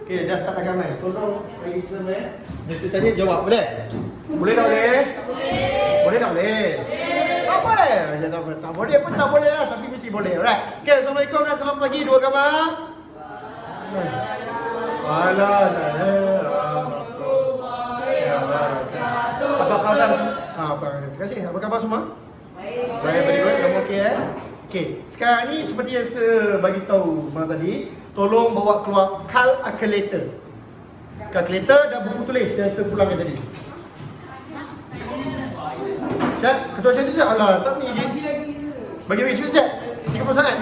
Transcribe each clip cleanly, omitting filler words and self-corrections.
Okey, dah start rakaman. Tolong bagi semua dari tadi jawab boleh? Boleh tak boleh? Boleh tak boleh? Tak boleh. Tak boleh pun tak boleh lah, tapi mesti boleh. Alright. Okey, Assalamualaikum dan selamat pagi dua gambar. Apa khabar semua? Terima kasih. Apa khabar semua? Baik, very good. Kamu okey Okey, sekarang ni seperti yang saya bagi tahu malam tadi, tolong bawa keluar calculator. Calculator dan buku tulis yang saya pulangkan tadi. Cak, ketua saya tu alah, tak ni bagi cepat cak. 30 saat.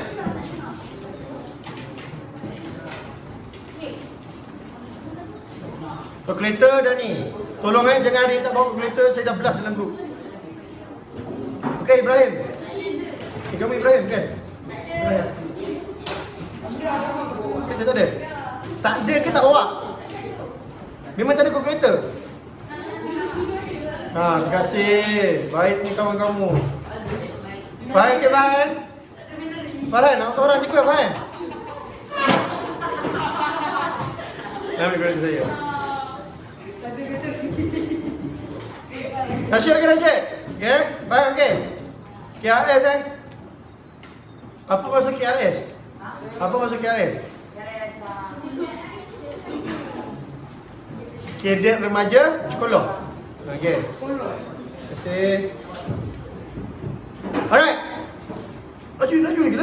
Calculator dah ni. Tolong jangan ada yang tak bawa calculator, saya dah blast dalam grup. Okey Ibrahim. Kamu Ibrahim kan? Kita tak ada? Tak ada ke tak bawa? Memang tak ada kalkulator? Terima kasih. Baik ni kawan kamu. Faham ke Faham? Faham? Nak seorang je ke Faham? Nama guru saya. Nasyid ke Nasyid? Okay? Faham okay? KRS kan? Apa maksud KRS? Apa maksud KRS? Kadet Remaja Sekolah. Okey. Terima kasih. Alright. Laju lagi.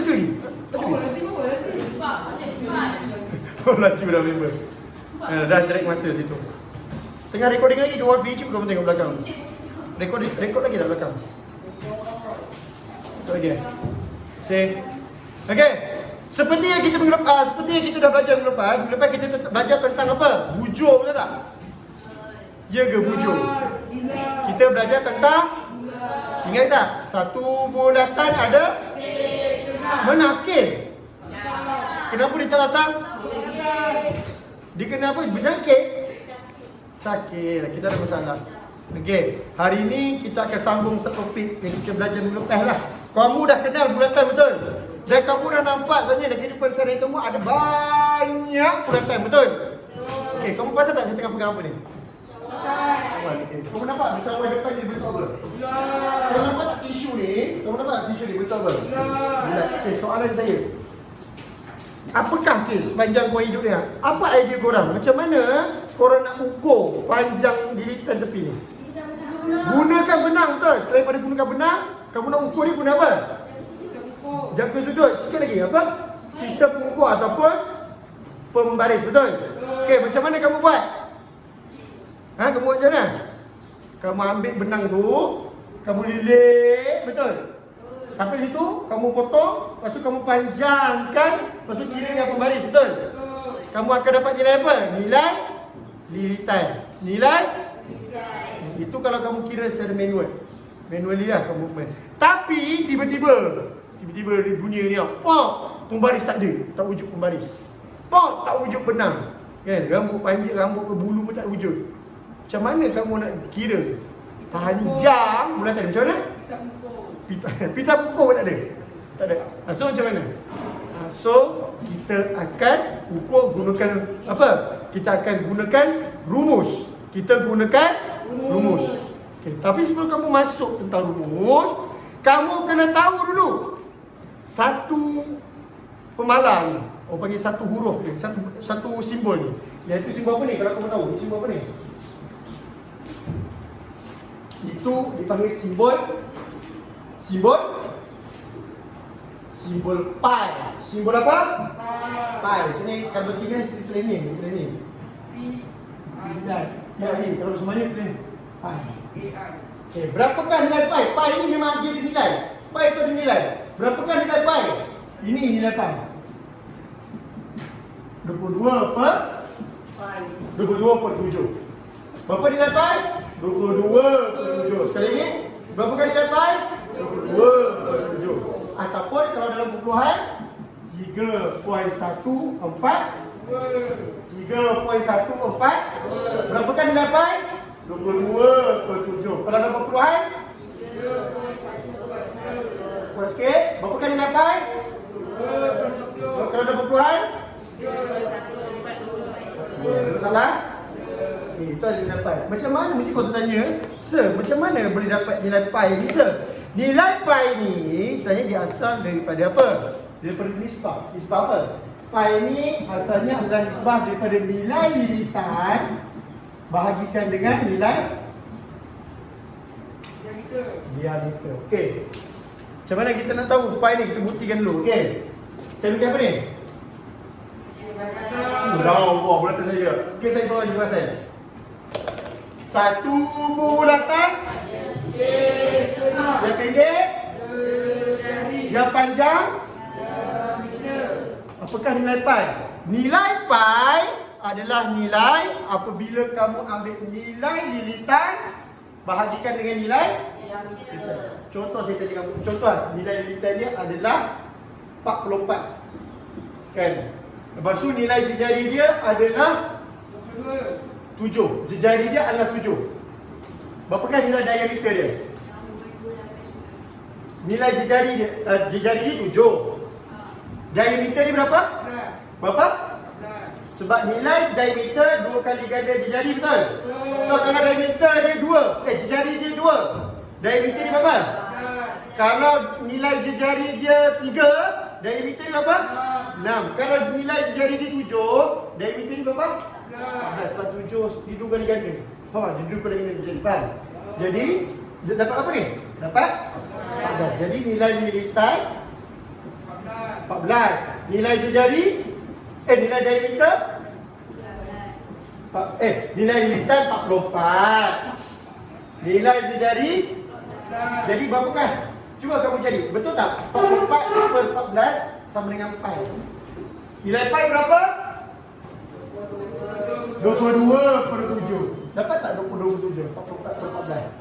Laju dah member. Dah track masa situ. Tengah recording lagi, dua video kau tengok belakang. Rekod lagi dah belakang. Okey. Okey. Seperti yang kita dah belajar minggu lepas kita belajar tentang apa? Bujur, betul tak? Ya ke bujur? Kita belajar tentang ingat tak? Satu bulatan ada menakil. Kenapa dia tak datang? Dia kena apa? Berjangkit? Sakit. Kita ada masalah. Okey, hari ini kita akan sambung topik yang kita belajar minggu lepas lah. Kamu dah kenal bulatan betul? Dan kamu dah nampak sebenarnya dalam kehidupan sehari kamu ada banyak bulatan betul? Okey, kamu perasan tak saya tengah pegang apa ni? Okay. Kamu nampak macam awal depan ni bentuk apa? Kamu nampak tak tisu ni? Bentuk apa? Bulat. Okey, soalan saya. Apakah sepanjang korang hidup ni? Apa idea korang? Macam mana korang nak ukur panjang lilitan tepi ni? Gunakan benang betul. Selain pada gunakan benang, kamu nak ukur ni guna apa? Jangka sudut. Sikit lagi apa? Kita pengukur ataupun pembaris betul? Okey, macam mana kamu buat? Kamu buat macam mana? Kamu ambil benang tu, kamu lilit betul? Sampai situ, kamu potong, lepas tu kamu panjangkan, lepas tu kira dengan pembaris betul? Kamu akan dapat nilai apa? Nilai lilitan. Nilai? Itu kalau kamu kira secara manual. Manually lah kamu movement. Tapi tiba-tiba di dunia ni pembaris tak ada. Tak wujud pembaris. Tak wujud benang. Kan? Rambut panjang, rambut berbulu pun tak wujud. Macam mana kamu nak kira panjang bulatan? Macam mana? Pita pukul pun tak ada. Tak ada. So macam mana? So kita akan ukur gunakan apa? Kita akan gunakan rumus. Okay. Tapi sebelum kamu masuk tentang rumus, kamu kena tahu dulu satu pemalang. Orang panggil satu huruf ni, satu simbol ni. Iaitu simbol apa ni? Kalau kamu tahu, simbol apa ni? Itu dipanggil simbol pi. Simbol apa? Pi. Macam ni kalau bersih kan tulis ni. Ya, kalau semuanya tulis pi. Okey, berapakah nilai pi? Pi ni memang dia ada nilai. Pi itu ada nilai. Berapakah nilai pi? Ini nilai pi. 22 per 7. Berapa nilai pi? 22 per 7. Sekali lagi, berapakah nilai pi? 22 per 7. Ataupun kalau dalam perpuluhan 3.14. Berapakah nilai pi? 22 per 7. Kalau dalam perpuluhan? Kurang sikit. Berapakah nilai pi? Kalau dalam perpuluhan? Ada masalah? Itu ada nilai pi. Macam mana mesti kau tanya, Sir, macam mana boleh dapat nilai pi ni, Sir? Nilai pi ni sebenarnya dia asal daripada apa? Daripada nisbah. Nisbah apa? Pi ni asalnya adalah nisbah daripada nilai lilitan bahagikan dengan nilai diameter. Okey. Macam mana kita nak tahu pi ni? Kita buktikan dulu. Okey. Saya bagi apa ni? Wah, bulatan saja. Okey, saya soal juga saya. Satu bulatan yang pendek, yang panjang, apakah nilai pi? Nilai pi adalah nilai apabila kamu ambil nilai lilitan bahagikan dengan nilai lilitan. Contoh saya tadi kamu, contoh nilai lilitan dia adalah 44. Kan? Lepas tu nilai jejari dia adalah 7. Jejari dia adalah 7. Berapakah nilai diameter dia? Nilai jejari dia, jejari dia 7. Diameter dia berapa? Berapa? Sebab nilai diameter 2 kali ganda jejari, betul? So kalau diameter dia 2, jejari dia 2, diameter dia berapa? Kalau nilai jejari dia 3, diameter dia berapa? 6. Kalau nilai jejari dia 7, diameter dia berapa? 14. Sebab 7 dia 2 kali ganda. Faham tak? Dia 2 kali ganda jejari. Faham? Jadi dapat apa ni? Dapat 14. Jadi nilai lilitan 14. Nilai jejari nilai diameter nilai lilitan 44. Nilai jejari jadi berapakah? Cuba kamu cari. Betul tak? 44 per 14 sama dengan pi. Nilai pi berapa? 22 per 7. Dapat tak 22 per 7? 44 per 14.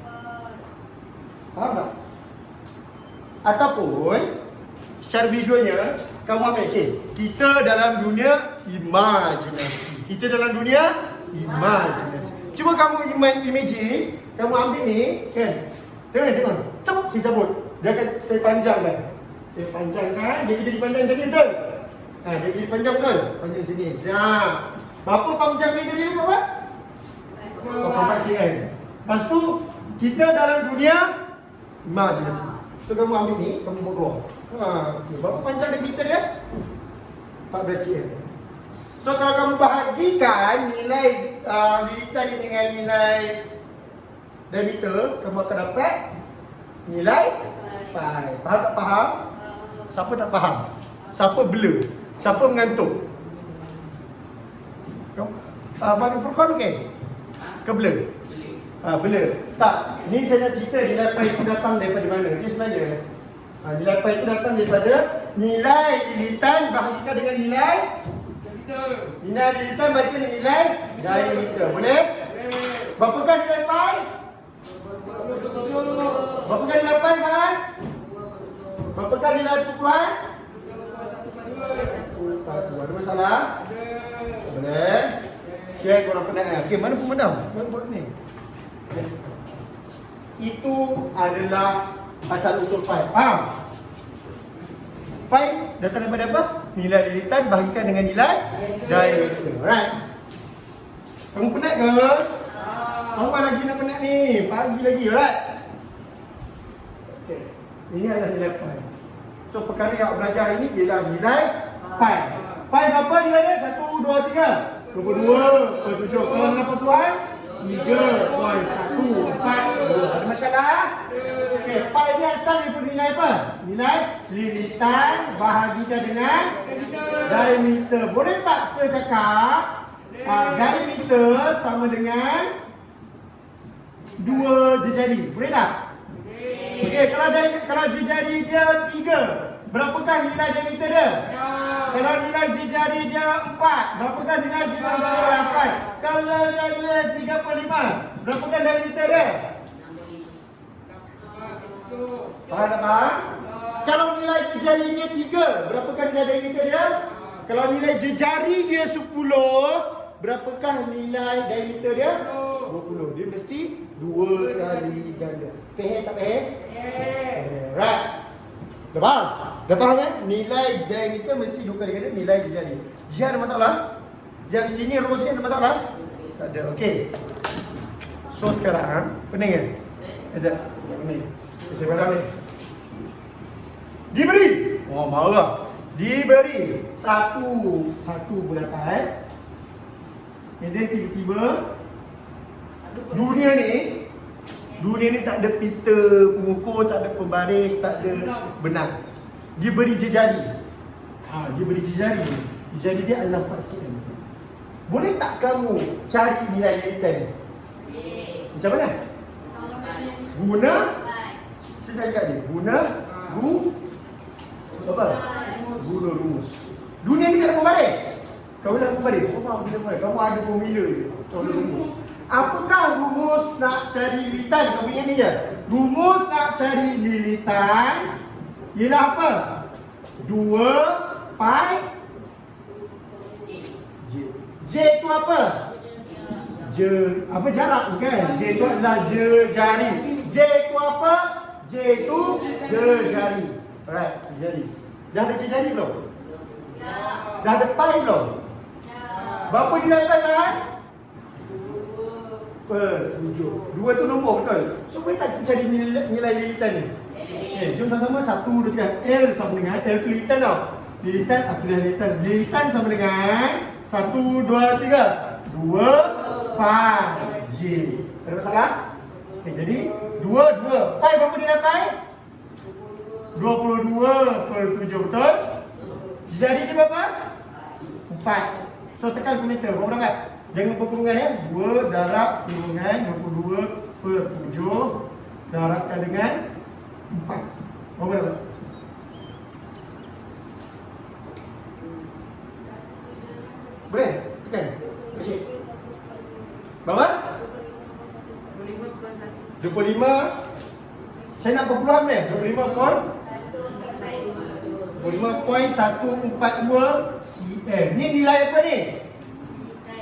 Faham tak? Ataupun secara visualnya kamu ambil, kita dalam dunia imajinasi. Kita dalam dunia imajinasi. Cuba kamu imagine, kamu ambil ni, kan? Tengok. Cep, saya cabut. Dia akan saya panjangkan. Saya panjangkan, dia jadi panjang sini, betul? Dia jadi panjang, betul? Panjang sini. Zap. Berapa panjang dia jadi? Berapa? 44 cm. Lepas tu, kita dalam dunia imajinasi. So kamu ambil ni, kamu buat keluar. Berapa panjang diameter dia? 14 cm. So kalau kamu bahagikan nilai lilitan dengan nilai diameter, kamu akan dapat nilai pi. Faham tak faham? Siapa tak faham? Siapa blur? Siapa mengantuk? Faham Furqan okey? Ke blur? Blur. Tak, ni saya nak cerita nilai pi itu datang daripada mana. Dia sebenarnya nilai pi itu datang daripada nilai lilitan bahagikan dengan nilai nilai lilitan bahagikan dengan nilai diameter. Boleh? Berapakah nilai pi? Berapakah nilai pi kan? Berapakah nilai perpuluhan? Ada masalah? Boleh? Share korang penat. Okey, mana pemandam? Mana buat ni? Itu adalah asal usul pi. Faham? Pi datang daripada apa? Nilai lilitan bahagikan dengan nilai diameter. Alright. Kamu penat ke? Awak lagi nak penat ni. Pagi lagi, alright? Okay. Ini adalah nilai pi. So perkara yang awak belajar ini ialah nilai pi. Pi berapa nilai dia? 1, 2, 3. 22 per 7. Kalau dalam pertuan 3.1. 4. Ada masalah? Okey, pi ni asal daripada nilai apa? Nilai lilitan bahagikan dengan diameter. Boleh tak saya cakap diameter sama dengan 2 jejari? Boleh tak? Okey, kalau jejari dia 3, berapakah nilai diameter dia? Kalau nilai jejari dia 4, berapakah nilai jejari dia 4? Kalau nilai dia 3.5, berapakah diameter dia? Faham tak faham? Kalau nilai jejari dia 3, berapakah nilai diameter dia? Kalau nilai jejari dia 10, berapakah nilai diameter dia? 20. Dia mesti 2 kali ganda. Faham tak faham? Right. Dah faham? Dah faham kan? Nilai diameter mesti 2 kali ganda nilai jejari. Jika ada masalah? Yang sini rumus ni ada masalah? Tak ada. Okey. So sekarang pening kan? Sekejap. Yang ni. Saya padam ni. Diberi. Oh, marah. Diberi satu bulatan. And then tiba-tiba dunia ni tak ada pita pengukur, tak ada pembaris, tak ada benang. Dia beri jejari. Dia beri jejari. Jejari dia adalah 4 cm. Boleh tak kamu cari nilai lilitan ni? Macam mana? Guna saya cakap dia. Guna rumus. Dunia ni tak ada pembaris. Kamu nak pembaris? Kamu ada formula je. Kamu ada rumus. Apakah rumus nak cari lilitan? Kamu ingat ni je. Rumus nak cari lilitan ialah apa? 2 pi J tu apa? Apa jarak bukan? J tu adalah jari. J tu apa? J tu jari. Alright, jari. Dah ada jari belum? Ya. Dah ada pi belum? Ya. Berapa nilai pi kan? 2/7. 2 tu nombor betul. So boleh tak kita cari nilai lilitan ni? Jom sama-sama 1, 2, 3. L sama dengan L tu lilitan tau. Lilitan, lilitan. Lilitan sama dengan 1, 2, 3. 2 pi J. Ada masalah? Jadi 2. Pi berapa nilai pi? 22/7 betul? Jadi dia berapa? 4. So tekan kalkulator. Berapa dapat? Jangan perkurungan ya. 2 darab kurungan 22/7 darabkan dengan 4. Berapa dapat? Boleh? Tekan. Masih. Berapa? 25. Saya nak perpuluhan ni. 25.142 cm. Ni nilai apa ni?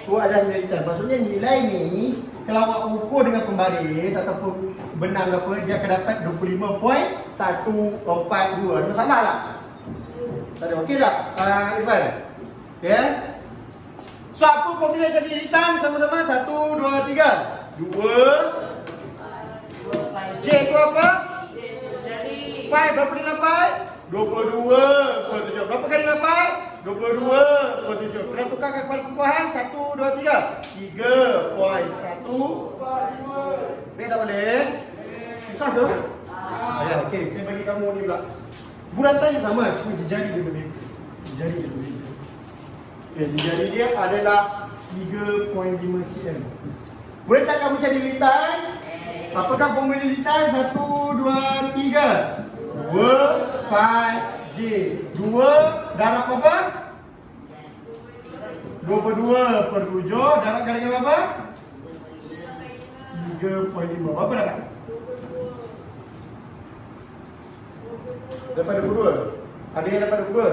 Tu adalah nilai lilitan. Maksudnya nilai ni kalau awak ukur dengan pembaris ataupun benang apa, dia akan dapat 25.142. Ada masalah tak? Tak ada. Okey tak? Irfan? Ya? So apa formula cari lilitan? Sama-sama 1, 2, 3. 2 J tu apa? Pi berapa nilai pi? 22/7. Berapa kali nilai pi? 22/7. Kena tukar ke kepala perempuan? 1, 2, 3. 3.1. Boleh tak boleh? Susah ke? Ya, okey. Saya bagi kamu ni pula. Bulatannya sama, cuma jejari dia berbeza. Jejari dia berbeza. Okay, jejari dia adalah 3.5 cm. Boleh tak kamu cari lilitan? Apakah formula lilitan? 1, 2, 3. 2 pi J. 2 darab apa? 22/7 darabkan dengan apa? 3.5. Berapa dapat? Dapat 22. Ada yang dapat 22?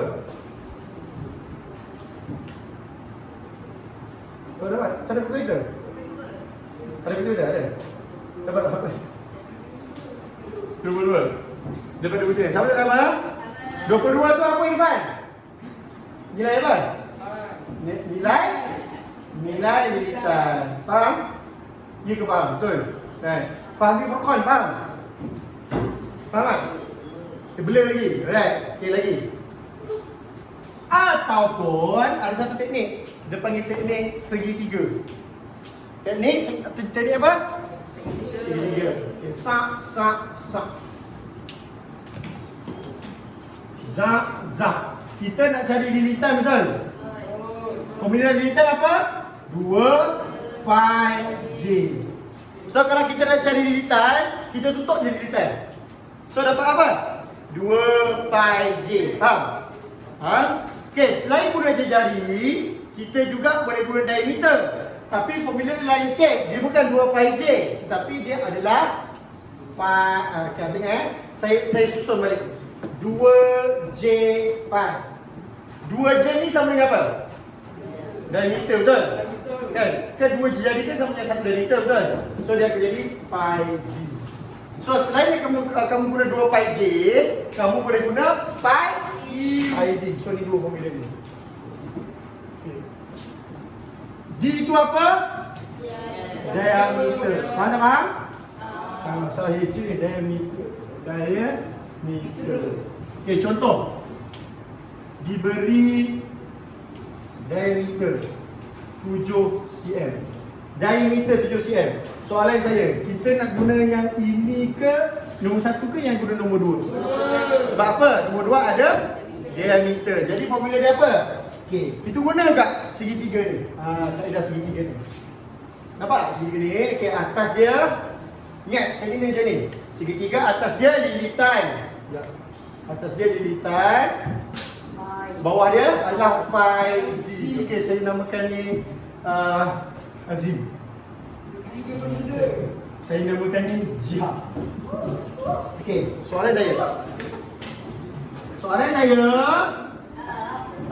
Oh, dapat? Tak ada kalkulator? Ada kalkulator? Ada? Dapat apa? 22. Dapat 22. Sama tak sama? 22 tu apa Irfan? Nilai apa? Nilai lilitan. Faham? Ya ke faham? Betul? Kan? Faham ni Fakon? Faham? Faham tak? Blur lagi. Alright. Okay lagi. Ataupun ada satu teknik. Dia panggil teknik segitiga. Teknik apa? Segitiga. Okay. Sak. Zak. Kita nak cari lilitan betul? Formula lilitan apa? 2 pi J. So kalau kita nak cari lilitan, kita tutup je lilitan. So dapat apa? 2 pi J. Faham? Okey, selain guna jari, kita juga boleh guna diameter. Tapi formula dia lain sikit. Dia bukan 2 pi J, tetapi dia adalah pi. Okey, tengok saya susun balik. 2J pi. 2J ni sama dengan apa? Diameter, betul? Kan 2 jari kan sama dengan 1 diameter, betul? So dia akan jadi pi D. So selain kamu guna 2 pi J, kamu boleh guna pi D. So ni dua formula ni. Okay. D itu apa? Diameter. Faham tak faham? Sama sahih je ni, diameter. Diameter. Okey, contoh. Diberi diameter 7 cm. Diameter 7 cm. Soalan saya, kita nak guna yang ini ke nombor 1 ke yang guna nombor 2? Sebab apa? Nombor 2 ada diameter. Jadi formula dia apa? Okey, kita guna kat segitiga ni. Kaedah segitiga ni. Nampak segitiga ni? Okey, atas dia ingat tadi ni macam ni. Segitiga atas dia lilitan. Ya. Atas dia lilitan. Bawah dia adalah pi d. Okey, saya namakan ni Azim. Saya namakan ni Jihad. Okey, soalan saya.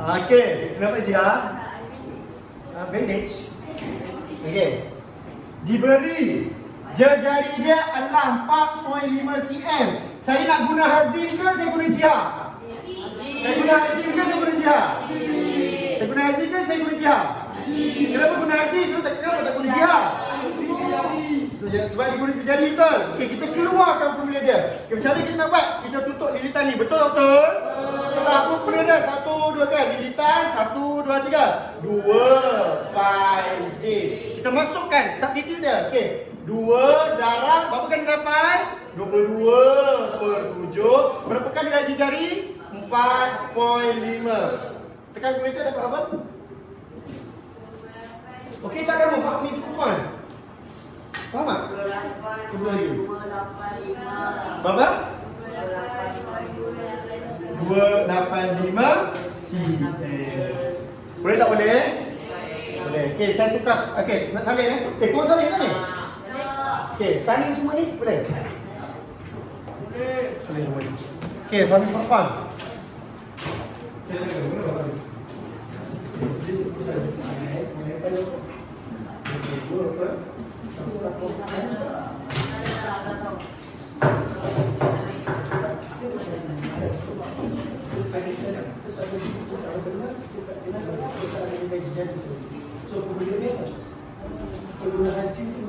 Okey, kenapa Jihad? Bandage. Okey. Diberi jari dia adalah 4.5 cm. Saya nak guna Hazim ke saya guna Jihad? Saya guna Hazim ke saya guna Jihad? Saya guna Hazim ke saya guna Jihad? Kenapa guna Hazim? Kenapa tak guna Jihad? Sebab dia guna sejari betul. Okey, kita keluarkan formula dia. Okay, macam mana kita nak buat? Kita tutup lilitan ni. Betul? Apa formula dia? 1, 2 kan? Lilitan 1, 2, 3. 2 pi j. Kita masukkan substitute dia. Okey. 2 darab berapa kali darab pi? 22/7. Berapa kali darab jari? 4.5. Tekan kalkulator dapat apa? Okey, tak ada mufahami fuman. Faham tak? 285. Berapa? 285 cm. Boleh tak boleh? Boleh. Okey, saya tukar. Okey, nak salin kau salin tak ni? Okey, salin semua ni boleh? Boleh. Salin semua ni. Okey, faham faham. So formula dia apa? Formula hasil tu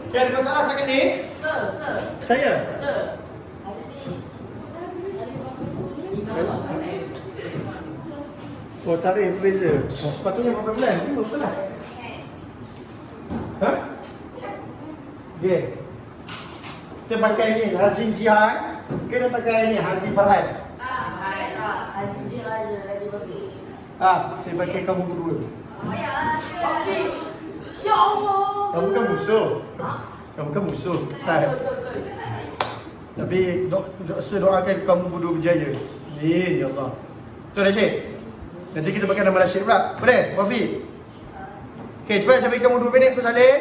Okay, ada masalah setakat ni? Saya? Oh, tarikh berbeza. Oh, sepatutnya berapa bulan? Ini betul lah. Ha? Okay. Kita pakai ni Hazim Jihad. Kita pakai ni Hazim Farhan. Hazim Jihad je lagi bagus. Saya pakai kamu berdua. Ya Allah. Kamu kan musuh. Kamu kan musuh. Tak. Tapi saya doakan kamu berdua berjaya. Amin ya Allah. Betul Rashid? Nanti kita pakai nama Rashid pula. Boleh? Wafi? Okey, cepat saya bagi kamu 2 minit tu salin.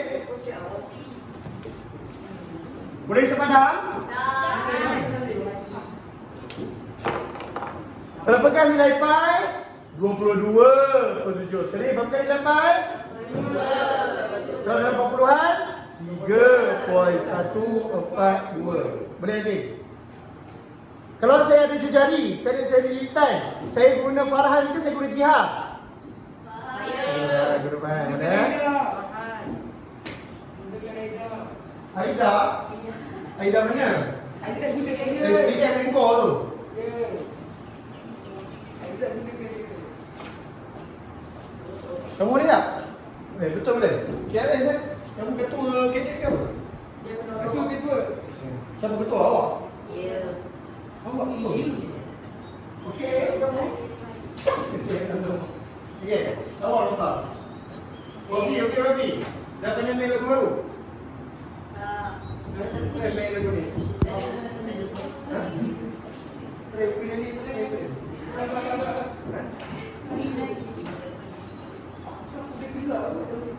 Boleh sepadam? Berapa kali nilai pi? 22/7. Sekali berapa kali nilai pi? 2. Kalau dalam 40-an? 3.142. Boleh Azim? Kalau saya ada jejari, saya ada jari lilitan, saya guna Farhan ke saya guna Jihad? Saya guna Farhan. Mana? Aida? Aida mana? Aida guna kerja. Saya speaker dengan kau tu. Ya. Aida guna kerja. Kamu boleh tak? Boleh, betul boleh. KRS kan? Kamu ketua kabinet ke apa? Dia benar. Ketua. Siapa ketua? Awak? Ya. Awak ketua? Okey, kamu? Okey, awak letak. Okey, Rafi. Dah tanya mail lagu baru? Mail lagu ni. Boleh pilih ni, boleh.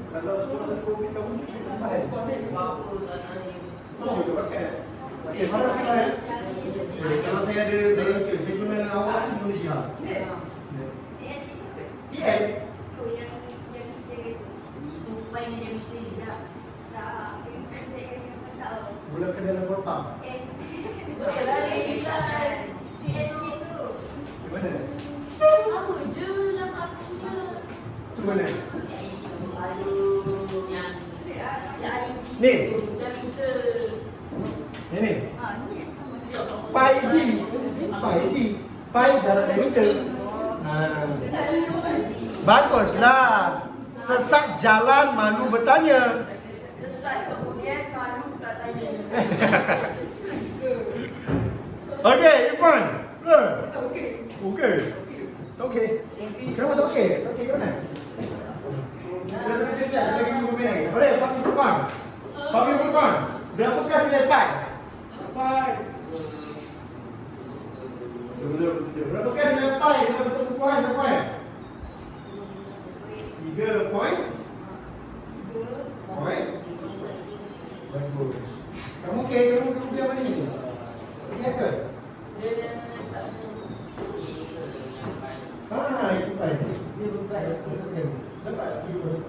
Kalau semua COVID kamu ni pakai. Oh, pakai. Okey, mana pakai? Kalau saya ada saya guna awak, saya guna jihad. TL. Bulan ke dalam kotak. Di mana? Tu mana? Ni. Ini. Pi D. Pi D. Pi darab diameter. Baguslah. Sesat jalan malu bertanya. Okay, Irfan. Okay. Okay. Kenapa tak okay? Okay ke mana? Boleh, Fahmi Furqan. Fahmi Furqan. Berapakah nilai pi? Berapakah nilai pi? Berapa poin? 3 poin. Bagus. Kamu okey? Kamu biar mana ni? Ingat ke? Itu pi. Dapat 3 poin.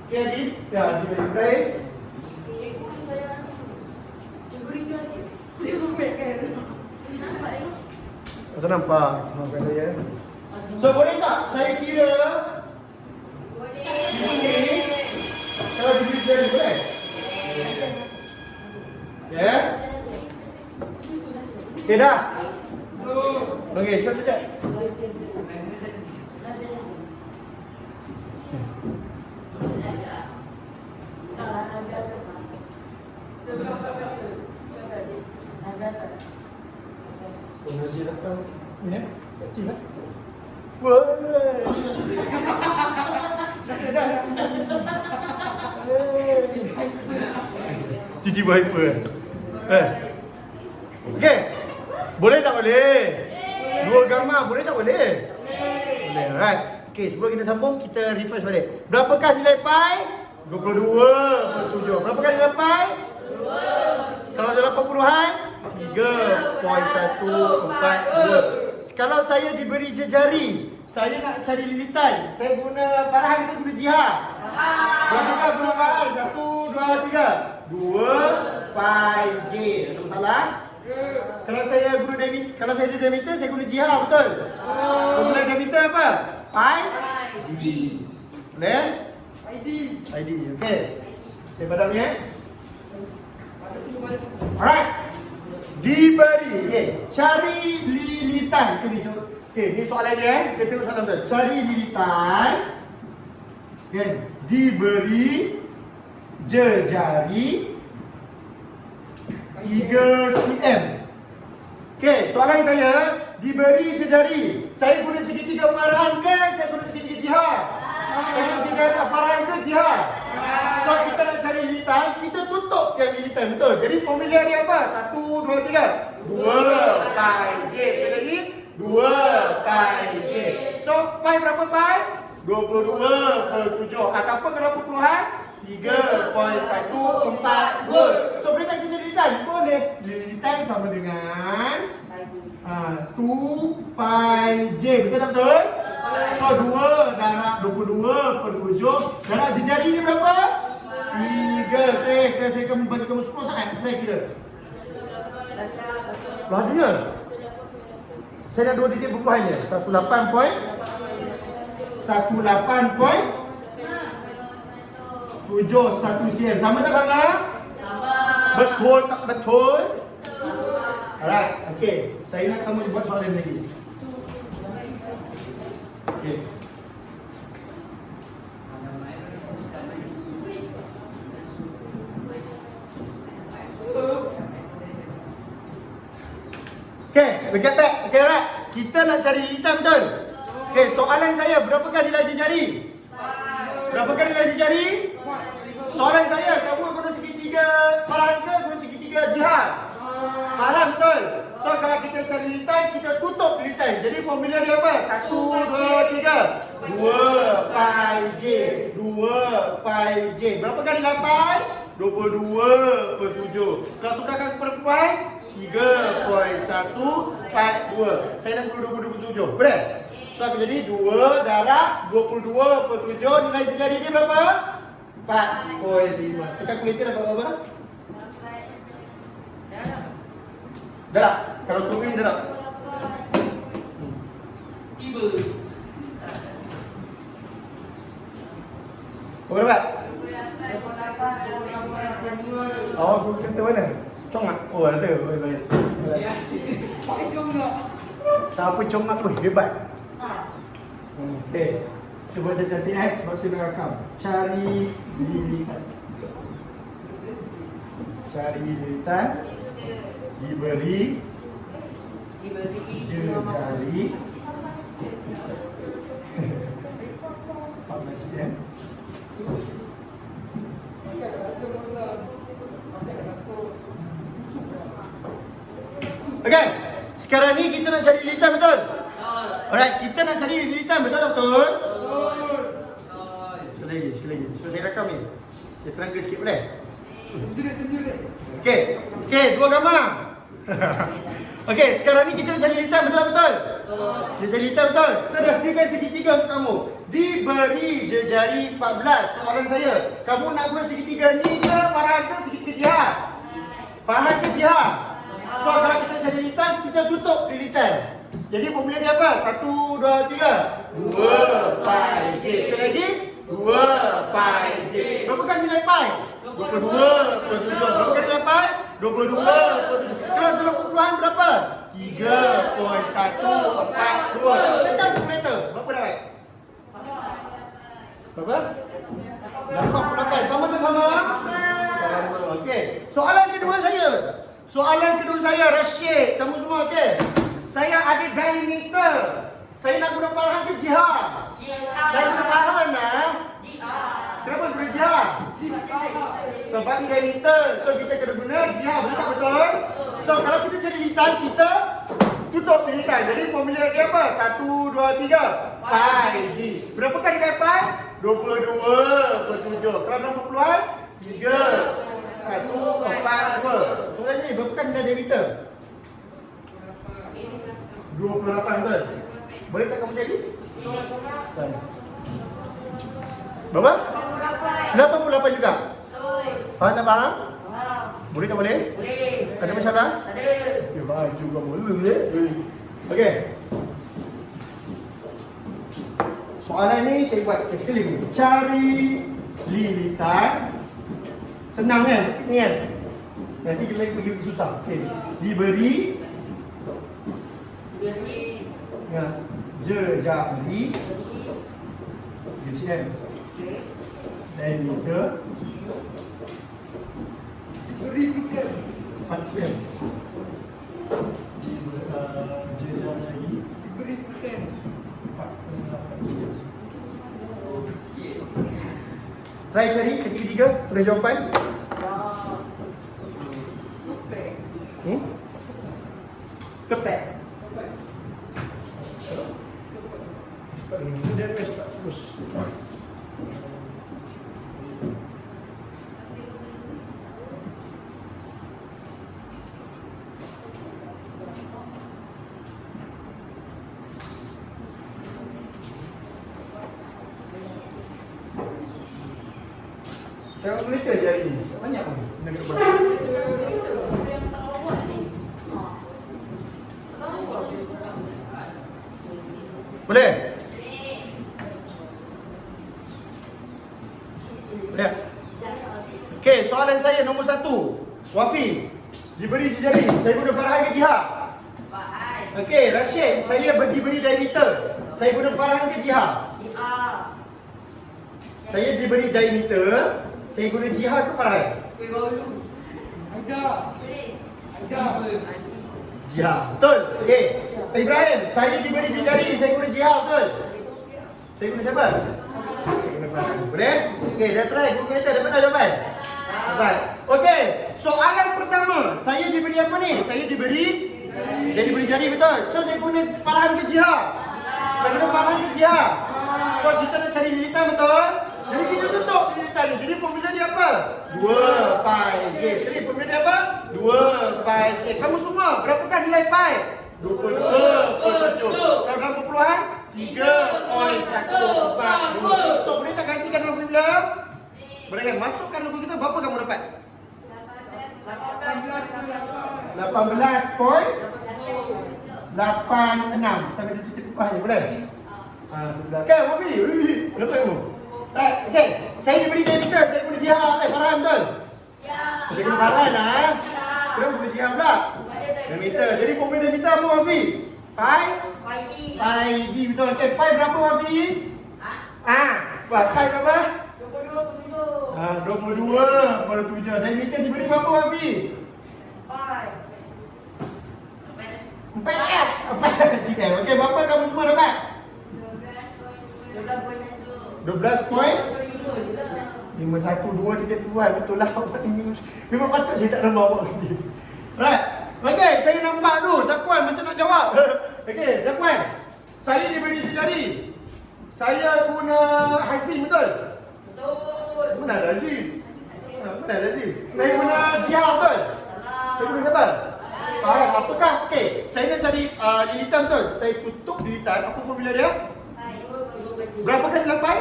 Okay, Adit. Ya, Adit dari Ibrahim. Tak nampak. Maafkan saya. So, boleh tak saya kira? Boleh. Kalau diberi jari, boleh? Ya? Okay, dah? Okey, cepat sekejap. Nasi datang. Ni kecil lah. Woi. Tiba-tiba hyper. Okey. Boleh tak boleh? Dua gambar boleh tak boleh? Boleh. Alright. Okey, sebelum kita sambung kita refresh balik. Berapakah nilai pi? 22/7. Berapakah nilai pi? 2. Kalau dalam perpuluhan 3.142. Kalau saya diberi jejari, saya nak cari lilitan, saya guna farahan ke guna jihad? Berapakah guna farahan? 1, 2, 3. 2 pi j. Ada masalah? Kalau saya guna diameter, saya guna jihad, betul? Formula diameter apa? Pi d. Boleh? ID. Okey. Saya padam ni Alright. Diberi. Okey. Cari lilitan. Okey, ni soalan dia Kita tengok soalan tu. Cari lilitan. Okey. Diberi jejari 3 cm. Okey, soalan saya diberi jejari. Saya guna segitiga farahan ke saya guna segitiga jihad? Saya guna segitiga farahan ke jihad? So kita nak cari lilitan, kita tutup yang lilitan, betul? Jadi formula dia apa? 1, 2, 3. 2 pi j. Sekali lagi 2 pi j. So pi berapa pi? 22/7. Ataupun kalau perpuluhan 3.142. So boleh tak kita cari lilitan? Boleh. Lilitan sama dengan 2 pi j. Betul tak betul? So 2 darab 22/7. Darab jejari ni berapa? 3. Saya akan bagi kamu 10 saat. Saya kira. Lajunya. Saya dah 2 titik perpuluhan je. 18 point. 18.71 cm. Sama tak sama? Betul tak betul? Alright, okey. Saya nak kamu buat soalan lagi. Okey. Okey, dekat tak? Okey, alright. Kita nak cari lilitan, betul? Okey, soalan saya, berapakah nilai jejari? Berapakah nilai jejari? Soalan saya, kamu guna segitiga farahan ke guna segitiga jihad? Farahan, betul? So kalau kita cari lilitan, kita tutup lilitan. Jadi formula dia apa? 1, 2, 3. 2 pi j. 2 pi j. Berapakah nilai pi? 22/7. Kalau tukarkan kepada perempuan, 3.142. Saya nak 22.7. Boleh? So akan jadi 2 darab 22/7. Nilai jari dia berapa? 4.5. Kita kalkulator dapat berapa? Darab. Kalau kurang darab. Tiba. Berapa? 88. Oh, guru kata mana? Congak. Oh, ada. Baik. Ya. Pakai congak. Siapa congak tu? Hebat. Okey. Cuba kita cantik sebab saya nak rakam. Cari lilitan. Cari lilitan. Diberi jari 14 cm. Okey. Sekarang ni kita nak cari lilitan, betul? Alright, kita nak cari lilitan, betul tak betul? Sekali lagi. So saya rakam ni. Dia terangga sikit boleh? Okey. Okey, dua gambar. Okey, sekarang ni kita nak cari lilitan, betul tak betul? Kita cari lilitan, betul? Saya sediakan segitiga untuk kamu. Diberi jari 14. Soalan saya, kamu nak guna segitiga ni ke Farhan ke segitiga jihad? Farhan ke jihad? So kalau kita cari lilitan, kita tutup lilitan. Jadi formula dia apa? 1, 2, 3. 2 pi j. Sekali lagi. 2 pi j. Berapa kan nilai pi? 22/7. Berapa kan nilai pi? 22/7. Kalau dalam perpuluhan berapa? 3.142. Tekan kalkulator. Berapa dapat? Berapa? 88. Sama tak sama? Sama. Okey. Soalan kedua saya, Rashid. Kamu semua okey? Saya ada diameter. Saya nak guna Farhan ke jihad? Saya guna Farhan lah. Kenapa guna jihad? Sebab ni diameter. So kita kena guna jihad. Betul tak betul? So kalau kita cari lilitan, kita tutup lilitan. Jadi formula dia apa? 1, 2, 3. Pi d. Berapa kali nilai pi? 22/7. Kalau dalam perpuluhan 3.142. So ni berapa kali nilai diameter? 28, betul? Boleh tak kamu cari? Berapa? 88 juga? Faham tak faham? Boleh tak boleh? Boleh. Ada masalah? Ada. Okay, faham juga boleh. Okey. Soalan ni saya buat sekali lagi. Cari lilitan. Senang kan? Ni kan? Nanti kita lagi pergi susah. Okey. Diberi ya, jari cm. Diameter 4 cm. Jari try cari ketiga-tiga tulis jawapan. Kepek. Dia cepat terus. Tengok monitor je hari ni. Banyak pun. Nak buat. Boleh? Boleh? Okey, soalan saya nombor 1. Wafi, diberi jari. Saya guna Farhan ke jihad? Okey, Rashid, saya diberi diameter. Saya guna Farhan ke jihad? Saya diberi diameter. Saya guna jihad ke Farhan? Ada. Jihad. Betul? Okey. Ibrahim, saya diberi jari. Saya guna jihad, betul? Saya guna siapa? Saya guna Farhan. Boleh? Okey, dah try. Guru kita dapat tak jawapan? Dapat. Okey, soalan pertama. Saya diberi apa ni? Saya diberi jari, betul? So, saya guna Farhan ke jihad? Saya guna Farhan ke jihad? So, kita nak cari lilitan, betul? Jadi kita tutup lilitan ni. Jadi formula dia apa? 2 pi J. Sekali formula dia apa? 2 pi J. Kamu semua berapakah nilai pi? 22/7. Kalau dalam perpuluhan 3.142. So boleh tak gantikan dalam formula? Boleh kan? Masukkan logo kita, berapa kamu dapat? 18.86. Sampai di titik upahnya, boleh? Okay, Wafi. Berapa kamu? Right, okay. Saya diberi diameter, saya boleh siap. Farhan betul? Ya. Saya kena Farhan lah. Kenapa boleh siap pula? Diameter. Jadi formula diameter apa Wafi? Pi? Pi D betul. Okay, pi berapa Wafi? Pi berapa? 22/7. Diameter diberi berapa Wafi? 4. Sikit. Okey, berapa kamu semua dapat? 12.51 titik tuan. Betul lah. Memang patut saya tak nama awak lagi. Right. Okey, saya nampak tu. Zakwan macam nak jawab. Okey, Zakwan. Saya diberi sejari. Saya guna Hazim betul? Mana ada Hazim? Mana ada Hazim? Saya guna Jihad betul? Saya guna siapa? Faham, apakah? Okey, saya nak cari lilitan betul. Saya tutup lilitan, apa formula dia? Berapakah nilai pi?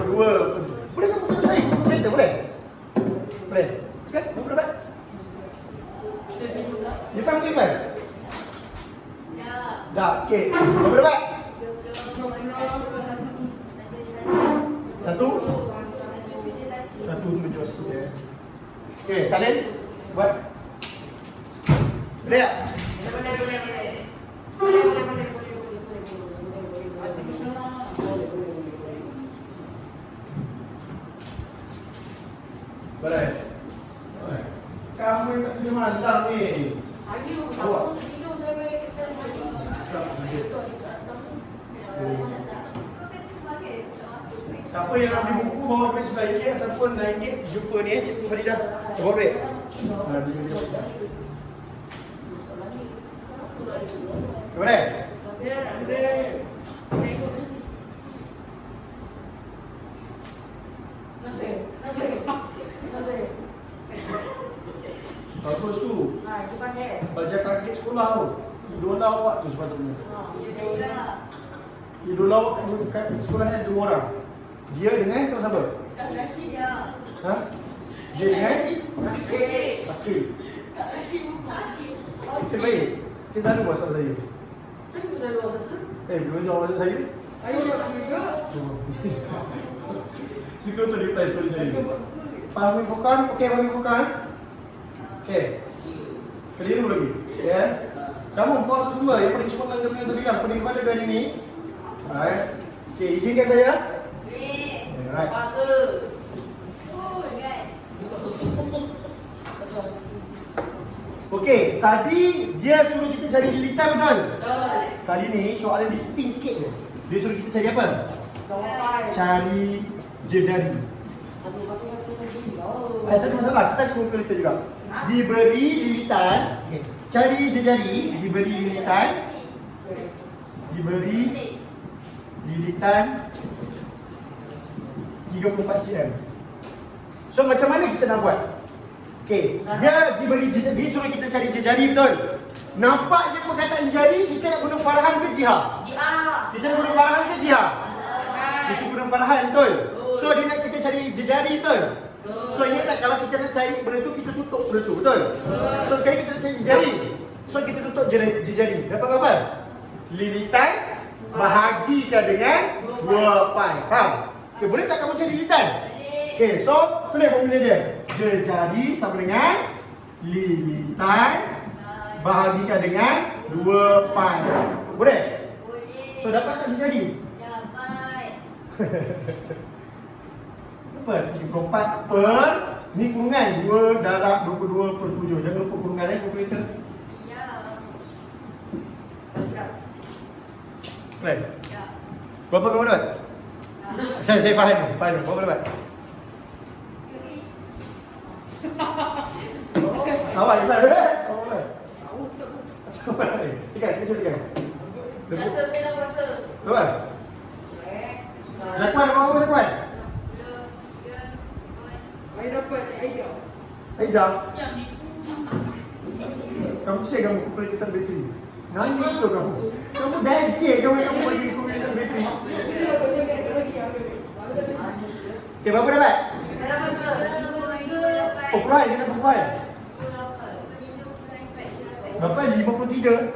2. Boleh kamu bantu saya? Kereta boleh? Boleh? Okey, berapa dapat? Irfan okey Irfan? Dah, okey. Berapa dapat? 1.7. Okey, Salin buat. Boleh tak? Boleh. Kamu nak pergi malam ni. Siapa yang nak beli buku bawa duit RM9 ataupun RM9 jumpa ni Cikgu Faridah. Bawa duit. Boleh? Bagus tu. Belajar target sekolah tu. Idola awak tu sepatutnya. Idola awak kat sekolah ni ada 2 orang. Dia dengan kau siapa? Ha? Dia dengan? Akil. Akil baik. Akil selalu WhatsApp saya. Belum jawab WhatsApp saya. Suka tu reply story saya. Fahmi Fukan, okey Fahmi Fukan. Okey. Keliru lagi. Ya. Kamu buat semua yang paling cepat dengan tu bilang paling kepala kali ni. Alright. Okey, izinkan saya. Alright. Okey, tadi dia suruh kita cari lilitan betul? Betul. Kali ni soalan dia spin sikit je. Dia suruh kita cari apa? Cari jejari. Tak ada masalah, kita akan guna lilitan juga. Diberi lilitan, cari jejari, diberi lilitan. Diberi lilitan 34 cm. So macam mana kita nak buat? Okey, dia diberi jejari, dia suruh kita cari jejari betul. Nampak je perkataan jejari, kita nak guna Farhan ke Jihad? Kita nak guna Farhan ke Jihad? Kita guna Farhan betul. So dia nak kita cari jejari betul. So ingat tak kalau kita nak cari benda tu, kita tutup benda tu betul. So sekarang kita nak cari jejari. So kita tutup jejari. Dapat apa? Lilitan bahagikan dengan 2 pi. Faham? Okay, boleh tak kamu cari lilitan? Okay, so tulis formula dia. Jejari sama dengan lilitan bahagikan dengan 2 pi. Boleh? So dapat tak jejari? Apa? 34 per ni kurungan 2 darab 22/7. Jangan lupa kurungan kalkulator. Baik. Berapa kamu dapat? Saya faham. Berapa dapat? Awak ni faham. Ikan, kita cuba ikan. Berapa? Zakwan, berapa Zakwan? Saya dapat idea. Aida, kamu pusing kamu kalkulator bateri. Nani tu kamu? Kamu dajik kamu bagi kalkulator bateri. Okey, berapa dapat? Oh, prize, dia dapat prize. Berapa? 53?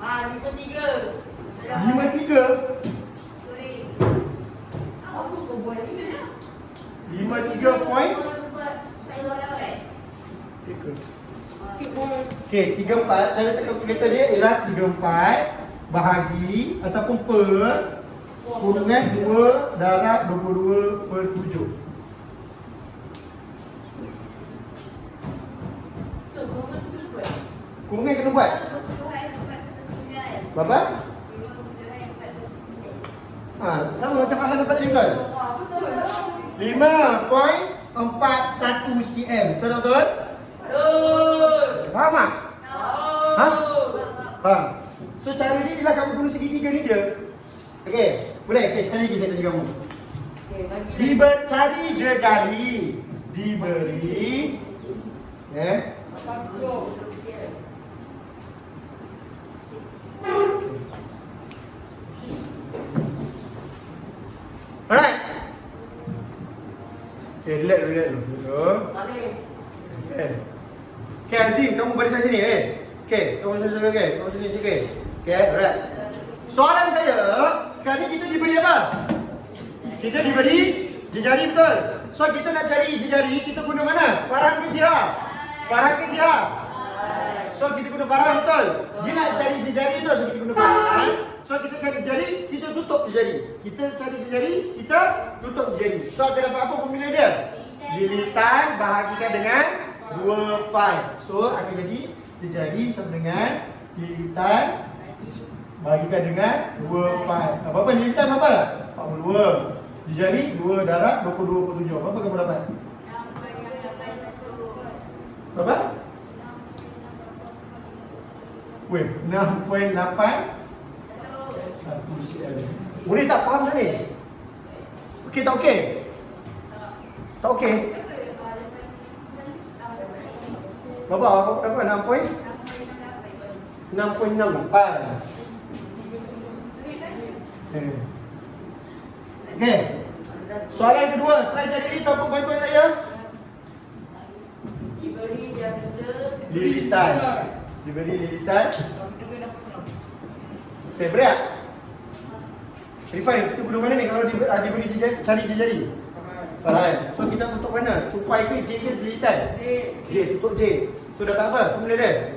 Ah, 53. 53? Apa kau buat ni? 53 point? Okey, 34. Cara tekan kalkulator dia ialah 34 bahagi ataupun per kurungan 2 darab 22 per 7. Kurungan kena buat. Berapa? Sama macam Farhan dapat tadi kan? 5.41 cm. Betul tak betul? Faham tak? Ha? Faham. So cara ni ialah kamu guna segitiga ni je. Okey, boleh? Okey, sekali lagi saya tanya kamu. Cari jari. Diberi alright. Okay, relax dulu. Okay. Okay, Azim, kamu barisan sini, Okay, kamu sini, kamu sini, Okay, alright. Soalan saya, sekarang kita diberi apa? Kita diberi jari, betul? So, kita nak cari jari, kita guna mana? Farhan ke Jihad? Farhan ke Jihad? So, kita guna Farhan, betul? Dia nak cari jari tu, so kita guna Farhan. So, kita cari jari, kita tutup jari. Kita cari jari, kita tutup jari. So, akan dapat apa formula dia? Lilitan bahagikan dengan 2 pi. So, akan jadi jari sama dengan lilitan bahagikan dengan 2 pi. Apa-apa lilitan apa? 42. Jari 2 darab 22 per 7. Berapa kamu dapat? 6.81. Berapa? Weh, 6.8. Boleh tak faham tak ni? Okey tak okey? Tak okey? Berapa? Berapa? 6.68. Okey. Soalan kedua, try cari topik bantuan saya. Diberi janda. Lilitan. Diberi lilitan. Okey, berat. Rifai, kita guna mana ni kalau diberi jari, cari jari? Farhan. So kita tutup mana? Tupai ke J ke lilitan? J, tutup J. So dapat apa? Formula dia?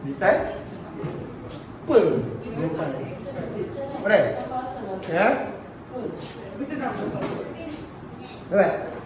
Lilitan? Per. Boleh? Ya? Alright.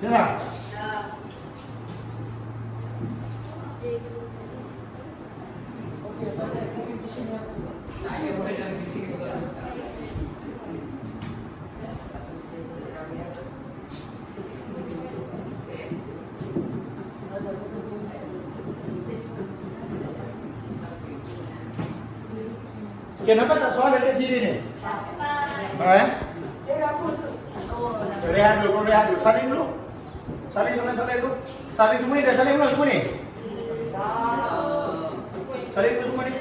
Yalah. Okay, nampak tak soalan dekat kiri ni? Rehat dulu, rehat dulu. Saling dulu. Saling dulu. Saling semua ni, dah saling belum semua ni? Saling dulu semua ni.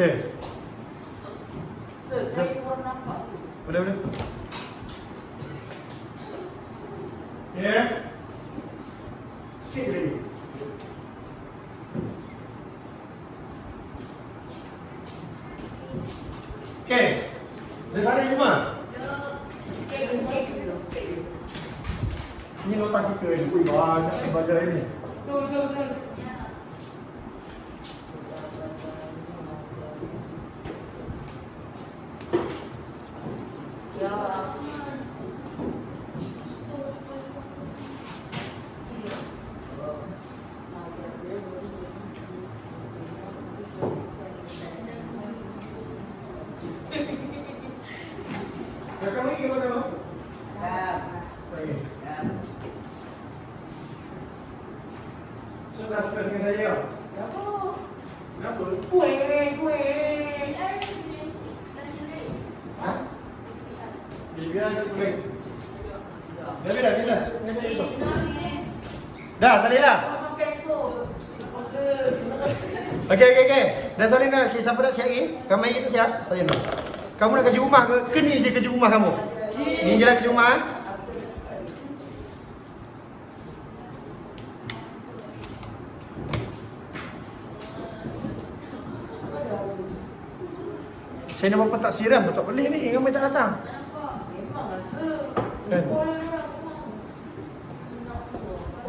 Okey. Sir, saya kurang nampak. Boleh. Ya. Sikit lagi. Okey. Dah sampai rumah. Ini nota kita ni. Ui, banyak sebagai ini. Betul. Ya. Kakak lagi ke mana? Ya. Lagi. Sudah stres dengan saya. Apa? Kenapa? Kuih. Ha? Biar je boleh. Dah bilas. Dah, salih dah. Makan tu. Masa. Okey. Dah salih dah. Okay, siapa nak siap lagi? Kamai kita siap. Salih dah. Kamu nak kerja rumah ke? Ni je kerja rumah kamu. Ni je lah kerja rumah. Saya nak buat tak siram pun tak boleh ni. Ramai tak datang. Memang rasa. Kan? Orang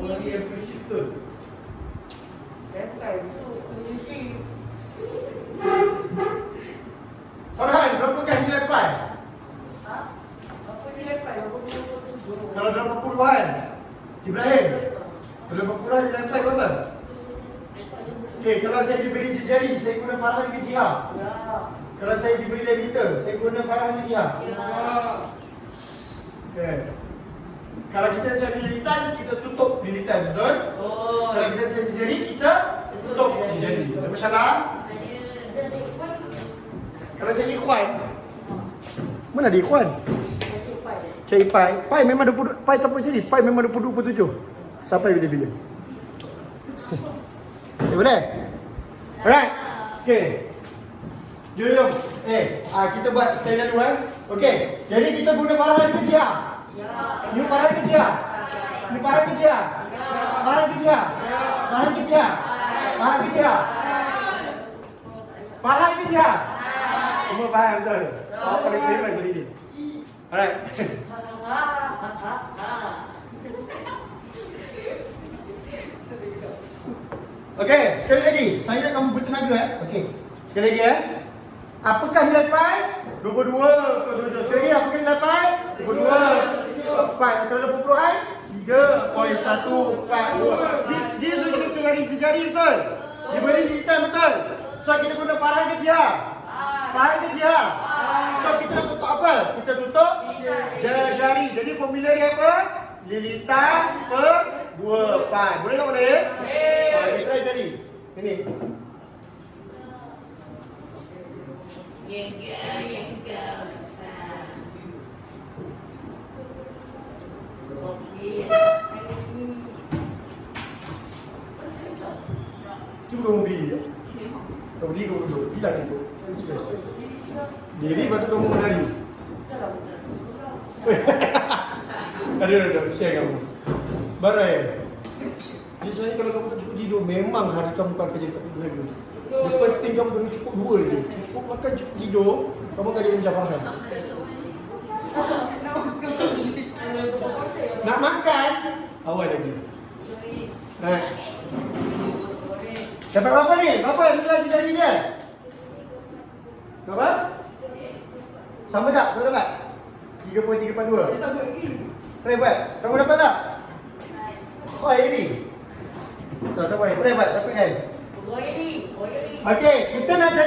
Lagi yang bersih tu. Lepas tu, polisi. Farhan, berapa kan nilai pai? Ha? Apa dia lepas? Apa dia Kalau dalam puluhan. Ibrahim, kalau berkurang nilai pai berapa? Okey, kalau saya diberi jejari, saya guna Farhan ke Jihad? Ya. Kalau saya diberi limiter, saya guna Farhan ke Jihad? Okay. Kalau kita cari lilitan, kita tutup lilitan, betul? Oh. Kalau kita cari jari, kita tutup jari. Ada masalah? Kalau cari ikhwan, mana ada ikhwan? Cari pai. Pai memang 20, pai tak boleh jadi. Pai memang 22.7. Sampai bila-bila. Okay, boleh? Alright. Okay. Jom. Kita buat sekali lalu Okey. Jadi kita guna Farhan ke Jihad? Ya. Ni Farhan ke Jihad? Ni Farhan ke Jihad? Farhan ke Jihad? Farhan ke Jihad? Farhan ke Jihad? Farhan ke Jihad? Semua faham betul? Apa paling famous hari ni? Alright. Okey, sekali lagi. Saya nak kamu bertenaga Okey. Sekali lagi Apakah nilai pai? 22.7. Sekali lagi, apakah nilai pai? 22. Pai kalau ada perpuluhan 3.142. Dia sudah kita cari jejari betul. Dia beri lilitan betul. So kita guna Farhan ke Jihad? Farhan ke Jihad? So kita nak tutup apa? Kita tutup jari. Jadi formula dia apa? Lilitan per 2 pai. Boleh tak boleh? Kita try jadi. Ini. Yang kau Cuba kamu beli je. Kamu beli kamu duduk. Hilang itu. Diri lepas tu kamu menari. Aduh, share kamu. Barai. Jadi sebenarnya kalau kamu tak cukup tidur, memang hari kamu akan kerja tak boleh dulu. The first thing kamu kena cukup dua je. Cukup makan, cukup tidur, kamu akan jadi macam Farhan. Nak makan, awal lagi. Nah. Dapat berapa ni? Berapa nilai jari dia? Berapa? Sama tak? Sama dapat? 3.342. Try buat. Kamu dapat tak? Oh, ini. Tak boleh. Try buat. Dapat kan? Okey, kita nak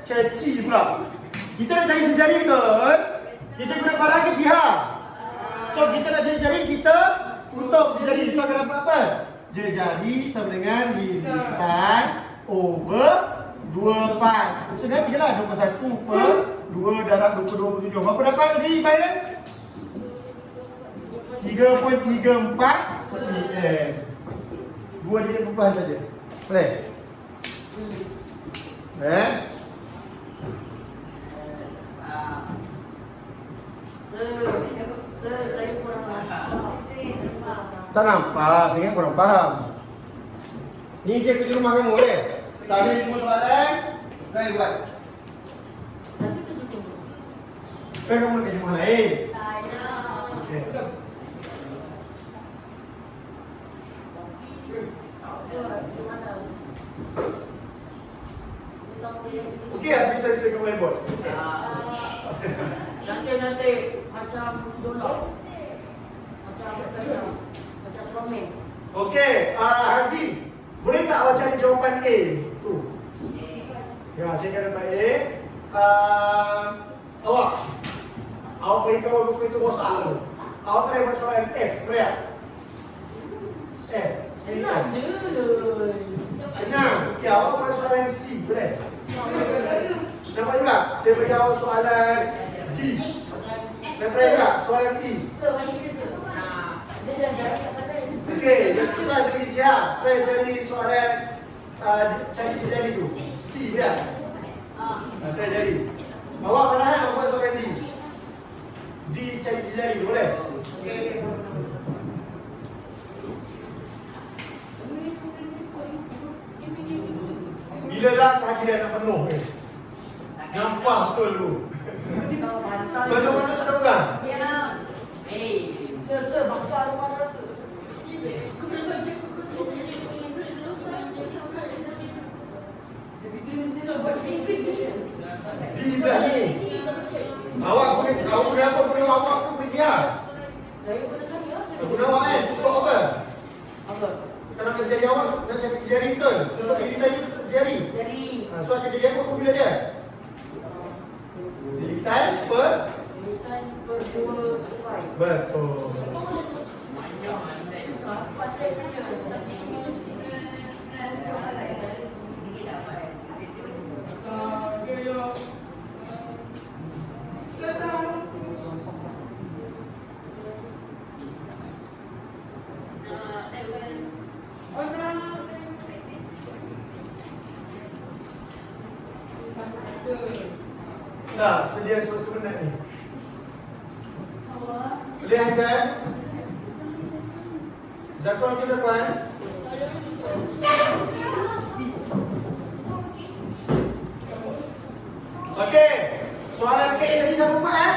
caci pula. Kita nak cari jari betul. Kita guna Farhan ke Jihad. So kita nak cari jari, kita tutup jari. So akan dapat apa? Jari sama dengan lilitan over 2 pai. So nanti je lah 21 per 2 darab 22.7. Berapa dapat tadi bayar? 3.34 cm. 2 dia perempuan saja. Boleh? Saya kurang faham. Tak nampak, saya kurang faham. Ni je kerja rumah kamu boleh? Saya semua soalan, saya buat. Nanti tu tunggu. Kan kamu nak kerja rumah lain? Okey. Okey, habis saya kamu boleh buat. Nanti macam dollar. Macam ramen. Okey, Hazim. Boleh tak awak cari jawapan A? Tu. Ya, saya kena dapat A. Awak beritahu buku itu rosak tu. Awak try buat soalan F, boleh tak? F. Senang je. Senang. Okey, awak buat soalan C, boleh? Nampak juga? Saya bagi awak soalan D. Dan try juga soalan E. Dia jangan kat sana. Okey, yang susah saya bagi dia. Try cari soalan cari jari tu. C dia. Try cari. Awak pernah awak buat soalan D. D cari jari tu boleh? Okey. Bila dah kaki dah nak penuh ni. Nampak betul tu. Masa-masa tak ada orang. Bangsa rumah rasa. Di belah ni. Awak boleh apa boleh awak tu boleh siap. Saya pernah kaya. Guna awak kan? Untuk apa? Apa? Kalau nak jadi awak nak cari jari betul. Untuk diri tadi jari. Jadi So akan jadi apa formula dia? Limitan per Militan berdua sesuai. betul. Dah, sedia sebenarnya ni. Boleh Haizan? Zakon kita tuan. Okey. Soalan K tadi siapa buat eh?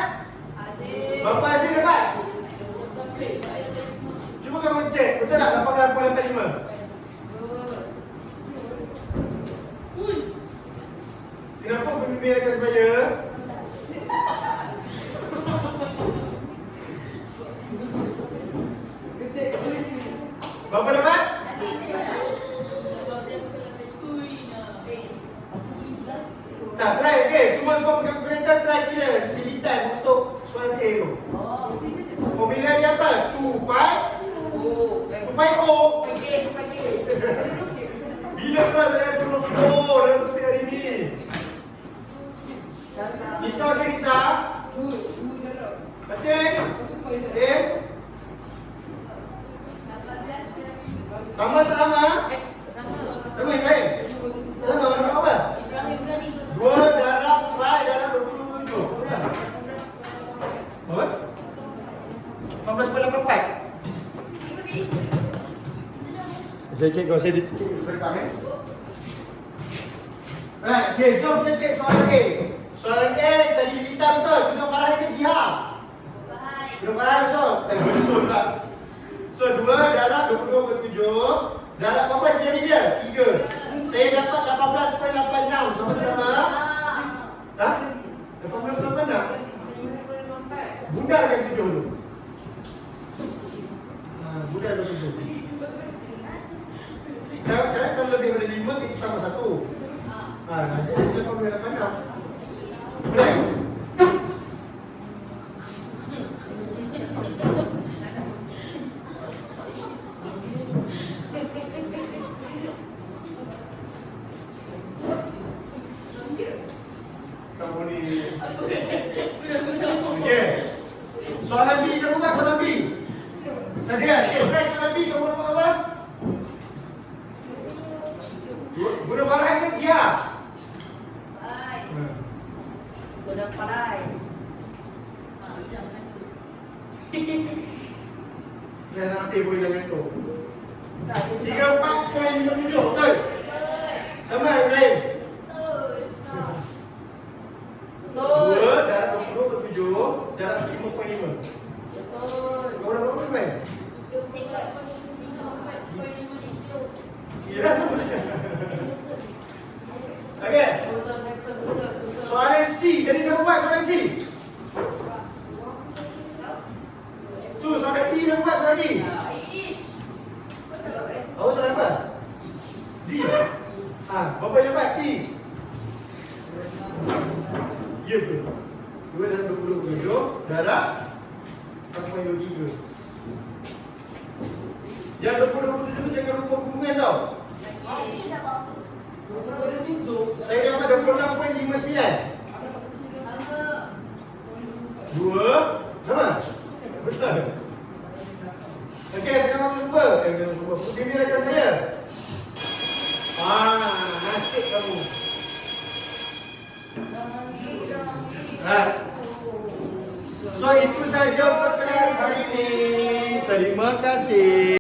Bapa Azim dapat? Cuba kamu cek, betul tak 8885? Kenapa pembimbing akan sebaya? Berapa dapat? Nah, try okey. Semua pegang kereta try kira limitan untuk soalan A tu. Formula dia apa? 2 pi O. Bila kelas saya huruf O dalam topik hari ni? Nisa ke Nisa? Betul? Okey. Sama tak sama? Sama yang lain? Sama orang apa? 2 darab pi darab 27. Apa? 14.84. Saya cek kalau saya cek rekam eh. Right, okay, jom kita cek soalan A. Soalan A jadi hitam betul. Kita Farah ke jihad? Kita Farah betul. Saya bersul pula. So 2 darab 22.7. Darab berapa jadi dia? 3. Saya dapat 18.86. Sama-sama. Ha? 18.86? Bundarkan 7 tu. Bundarkan 7. Kadang-kadang kalau lebih daripada 5 kita tambah 1. Jadi kita boleh dapat 6. Boleh? Kamu ni. Okey. Soalan B je bukan soalan B. Tadi kan? Soalan B kamu nak buat apa? Guna Farah ke jihad? Guna parai. Dan nanti boleh dengan tu. Tak, 34.57 betul? Sama yang lain? betul. 2 darab 20.7 darab 5.5. Betul. Kau dah berapa main? Ya. Okey. Soalan C. Jadi siapa buat soalan C? Tu soalan E siapa buat soalan E? Awak soalan apa? D. Berapa yang dapat E? Ya tu. 2 darab 20.7 darab 4.23. Yang 20.27 tu jangan lupa hubungan tau. Saya dapat 26.59. 2 sama? Betul. Okey, kita masuk jumpa. Kita masuk jumpa. Putih ni rakan saya. Nasib kamu. So itu saja podcast hari ini. Terima kasih.